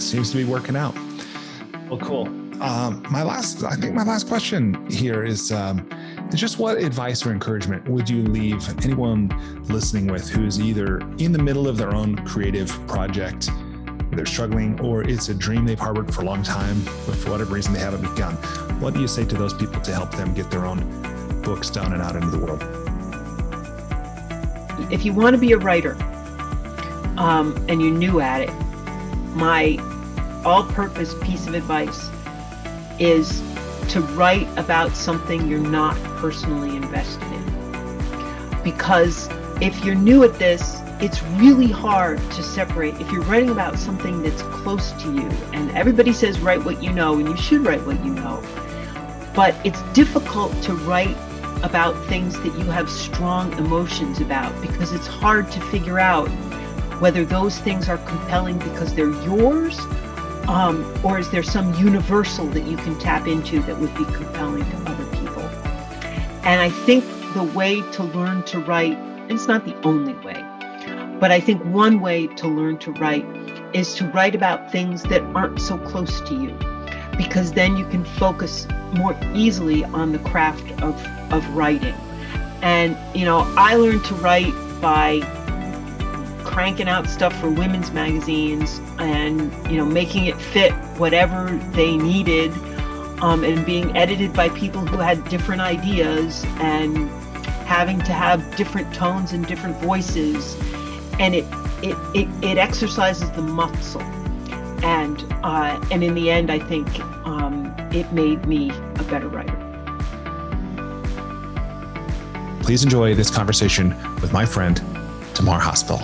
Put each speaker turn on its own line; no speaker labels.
seems to be working out.
Well, cool.
My last question here is just what advice or encouragement would you leave anyone listening with who's either in the middle of their own creative project, they're struggling, or it's a dream they've harbored for a long time, but for whatever reason they haven't begun? What do you say to those people to help them get their own books done and out into the world?
If you want to be a writer, and you're new at it, my all-purpose piece of advice is to write about something you're not personally invested in. Because if you're new at this, it's really hard to separate. If you're writing about something that's close to you, and everybody says write what you know, and you should write what you know, but it's difficult to write about things that you have strong emotions about, because it's hard to figure out whether those things are compelling because they're yours, or is there some universal that you can tap into that would be compelling to other people. And I think the way to learn to write, and it's not the only way, but I think one way to learn to write is to write about things that aren't so close to you, because then you can focus more easily on the craft of writing. And, I learned to write by cranking out stuff for women's magazines and, making it fit whatever they needed, and being edited by people who had different ideas and having to have different tones and different voices. And it exercises the muscle. And in the end, I think it made me a better writer.
Please enjoy this conversation with my friend, Tamar Haspel.